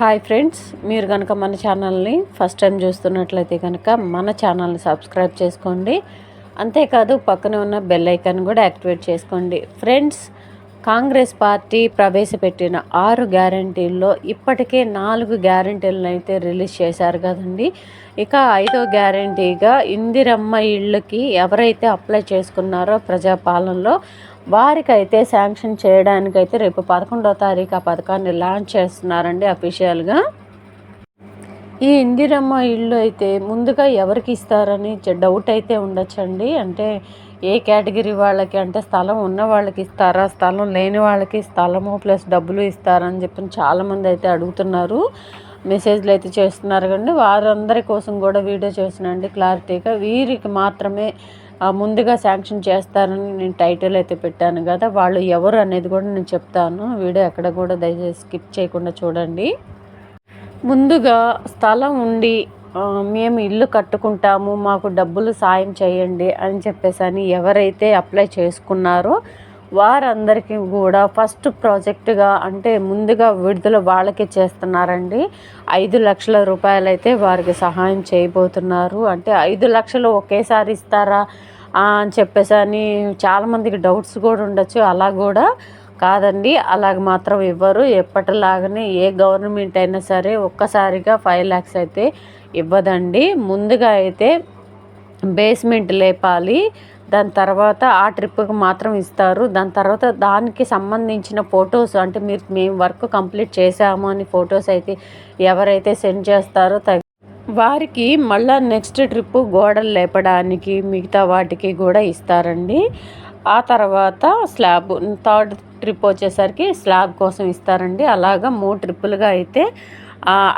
Hi friends, మీరు కనుక మన ఛానల్ని ఫస్ట్ టైం చూస్తున్నట్లయితే కనుక మన ఛానల్ని సబ్స్క్రైబ్ చేసుకోండి. అంతేకాదు పక్కనే ఉన్న బెల్ ఐకాన్ కూడా యాక్టివేట్ చేసుకోండి. ఫ్రెండ్స్, కాంగ్రెస్ పార్టీ ప్రవేశపెట్టిన 6 గ్యారంటీల్లో ఇప్పటికే 4 గ్యారంటీలను అయితే రిలీజ్ చేశారు కదండి. ఇక 5వ గ్యారంటీగా ఇందిరమ్మ ఇళ్ళకి ఎవరైతే అప్లై చేసుకున్నారో ప్రజాపాలనలో వారికైతే శాంక్షన్ చేయడానికైతే రేపు 11వ తారీఖు ఆ పథకాన్ని లాంచ్ చేస్తున్నారండి అఫీషియల్గా. ఈ ఇందిరమ్మ ఇల్లు అయితే ముందుగా ఎవరికి ఇస్తారని డౌట్ అయితే ఉండొచ్చండి. అంటే ఏ కేటగిరీ వాళ్ళకి, అంటే స్థలం ఉన్న వాళ్ళకి ఇస్తారా, స్థలం లేని వాళ్ళకి స్థలము ప్లస్ డబ్బులు ఇస్తారని చెప్పి చాలామంది అయితే అడుగుతున్నారు, మెసేజ్లు అయితే చేస్తున్నారు. కానీ వారందరి కోసం కూడా వీడియో చేసినండి క్లారిటీగా. వీరికి మాత్రమే ముందుగా శాంక్షన్ చేస్తారని నేను టైటిల్ అయితే పెట్టాను కదా, వాళ్ళు ఎవరు అనేది కూడా నేను చెప్తాను. వీడియో ఎక్కడ కూడా దయచేసి స్కిప్ చేయకుండా చూడండి. ముందుగా స్థలం ఉండి మేము ఇల్లు కట్టుకుంటాము, మాకు డబ్బులు సాయం చేయండి అని చెప్పేసి ఎవరైతే అప్లై చేసుకున్నారో వారందరికీ కూడా ఫస్ట్ ప్రాజెక్టుగా అంటే ముందుగా విడుదల వాళ్ళకి చేస్తున్నారండి. 5 లక్షల రూపాయలు అయితే వారికి సహాయం చేయబోతున్నారు. అంటే 5 లక్షలు ఒకేసారి ఇస్తారా అని చెప్పేసి చాలామందికి డౌట్స్ కూడా ఉండొచ్చు. అలా కూడా కాదండి, అలాగ మాత్రం ఇవ్వరు. ఎప్పటిలాగానే ఏ గవర్నమెంట్ అయినా సరే ఒక్కసారిగా 5 lakhs అయితే ఇవ్వదండి. ముందుగా అయితే బేస్మెంట్ లేపాలి, దాని తర్వాత ఆ ట్రిప్కి మాత్రం ఇస్తారు. దాని తర్వాత దానికి సంబంధించిన ఫొటోస్, అంటే మేము వర్క్ కంప్లీట్ చేసాము అని ఫొటోస్ అయితే ఎవరైతే సెండ్ చేస్తారో వారికి మళ్ళీ నెక్స్ట్ ట్రిప్ గోడలు లేపడానికి మిగతా వాటికి కూడా ఇస్తారండి. ఆ తర్వాత స్లాబ్, థర్డ్ ట్రిప్ వచ్చేసరికి స్లాబ్ కోసం ఇస్తారండి. అలాగా 3 ట్రిప్పులుగా అయితే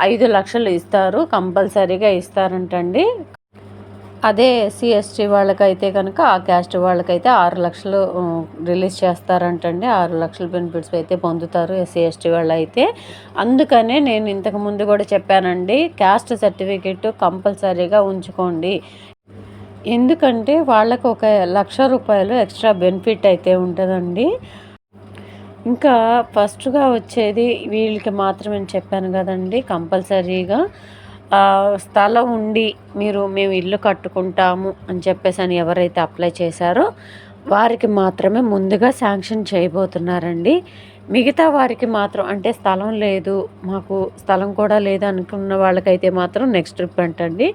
5 లక్షలు ఇస్తారు, కంపల్సరీగా ఇస్తారంటండి. అదే ఎస్సీ ఎస్టీ వాళ్ళకైతే కనుక, ఆ క్యాస్ట్ వాళ్ళకైతే 6 లక్షలు రిలీజ్ చేస్తారంటండి. 6 లక్షల బెనిఫిట్స్ అయితే పొందుతారు ఎస్సీ ఎస్టీ వాళ్ళు అయితే. అందుకనే నేను ఇంతకు ముందు కూడా చెప్పానండి, క్యాస్ట్ సర్టిఫికెట్ కంపల్సరీగా ఉంచుకోండి. ఎందుకంటే వాళ్ళకు 1 లక్ష రూపాయలు ఎక్స్ట్రా బెనిఫిట్ అయితే ఉంటుందండి. ఇంకా ఫస్ట్గా వచ్చేది వీళ్ళకి మాత్రమే చెప్పాను కదండి, కంపల్సరీగా స్థలం ఉండి మేము ఇల్లు కట్టుకుంటాము అని చెప్పేసి ఎవరైతే అప్లై చేశారో వారికి మాత్రమే ముందుగా శాంక్షన్ చేయబోతున్నారండి. మిగతా వారికి మాత్రం, అంటే స్థలం లేదు, మాకు స్థలం కూడా లేదు అనుకున్న వాళ్ళకైతే మాత్రం నెక్స్ట్ ట్రిప్ అంటండి.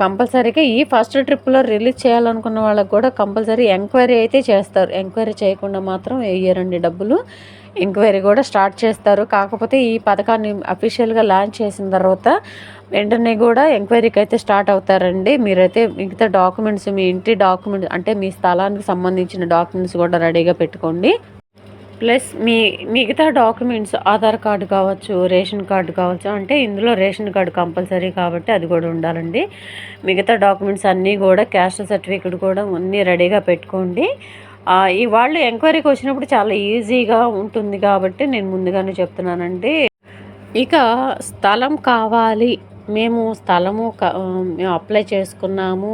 కంపల్సరీగా ఈ ఫస్ట్ ట్రిప్లో రిలీజ్ చేయాలనుకున్న వాళ్ళకి కూడా కంపల్సరీ ఎంక్వైరీ అయితే చేస్తారు. ఎంక్వైరీ చేయకుండా మాత్రం వేయరండి డబ్బులు. ఎంక్వైరీ కూడా స్టార్ట్ చేస్తారు. కాకపోతే ఈ పథకాన్ని అఫీషియల్గా లాంచ్ చేసిన తర్వాత వెంటనే కూడా ఎంక్వైరీకి అయితే స్టార్ట్ అవుతారండి. మీరైతే మిగతా డాక్యుమెంట్స్, మీ ఇంటి డాక్యుమెంట్స్, అంటే మీ స్థలానికి సంబంధించిన డాక్యుమెంట్స్ కూడా రెడీగా పెట్టుకోండి. ప్లస్ మిగతా డాక్యుమెంట్స్, ఆధార్ కార్డు కావచ్చు, రేషన్ కార్డు కావచ్చు, అంటే ఇందులో రేషన్ కార్డు కంపల్సరీ కాబట్టి అది కూడా ఉండాలండి. మిగతా డాక్యుమెంట్స్ అన్నీ కూడా, క్యాస్ట్ సర్టిఫికేట్ కూడా అన్నీ రెడీగా పెట్టుకోండి. ఈ వాళ్ళు ఎంక్వైరీకి వచ్చినప్పుడు చాలా ఈజీగా ఉంటుంది కాబట్టి నేను ముందుగానే చెప్తున్నానండి. ఇక స్థలం కావాలి, మేము అప్లై చేసుకున్నాము,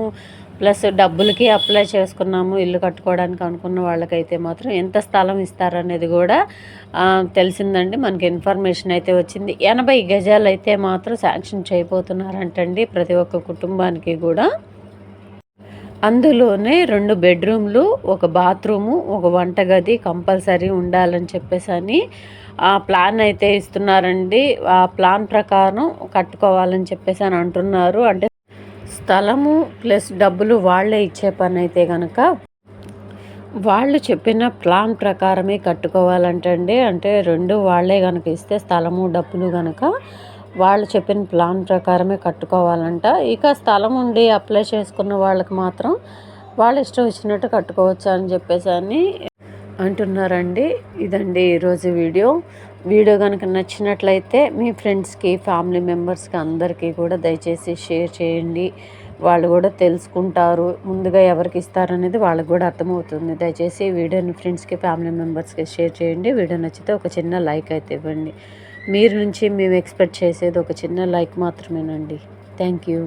ప్లస్ డబ్బులకి అప్లై చేసుకున్నాము ఇల్లు కట్టుకోవడానికి అనుకున్న వాళ్ళకైతే మాత్రం ఎంత స్థలం ఇస్తారనేది కూడా తెలిసిందండి. మనకి ఇన్ఫర్మేషన్ అయితే వచ్చింది. 80 గజాలు అయితే మాత్రం శాంక్షన్ చేయబోతున్నారంటండి ప్రతి ఒక్క కుటుంబానికి కూడా. అందులోనే 2 బెడ్రూమ్లు, 1 బాత్రూము, 1 వంటగది కంపల్సరీ ఉండాలని చెప్పేసి ఆ ప్లాన్ అయితే ఇస్తున్నారండి. ఆ ప్లాన్ ప్రకారం కట్టుకోవాలని చెప్పేసి అంటున్నారు. అంటే స్థలము ప్లస్ డబ్బులు వాళ్ళే ఇచ్చే పని అయితే కనుక వాళ్ళు చెప్పిన ప్లాన్ ప్రకారమే కట్టుకోవాలంటండి. అంటే 2 వాళ్ళే కనుక ఇస్తే, స్థలము డబ్బులు కనుక వాళ్ళు చెప్పిన ప్లాన్ ప్రకారమే కట్టుకోవాలంట. ఇక స్థలం ఉండి అప్లై చేసుకున్న వాళ్ళకి మాత్రం వాళ్ళు ఇష్టం వచ్చినట్టు కట్టుకోవచ్చు అని చెప్పేసి అంటున్నారండి. ఇదండి ఈరోజు వీడియో కనుక నచ్చినట్లయితే మీ ఫ్రెండ్స్కి, ఫ్యామిలీ మెంబర్స్కి అందరికీ కూడా దయచేసి షేర్ చేయండి. వాళ్ళు కూడా తెలుసుకుంటారు, ముందుగా ఎవరికి ఇస్తారనేది వాళ్ళకి కూడా అర్థమవుతుంది. దయచేసి వీడియోని ఫ్రెండ్స్కి, ఫ్యామిలీ మెంబర్స్కి షేర్ చేయండి. వీడియో నచ్చితే ఒక చిన్న లైక్ అయితే ఇవ్వండి. మీరు నుంచి మేము ఎక్స్పెక్ట్ చేసేది ఒక చిన్న లైక్ మాత్రమేనండి. Thank you.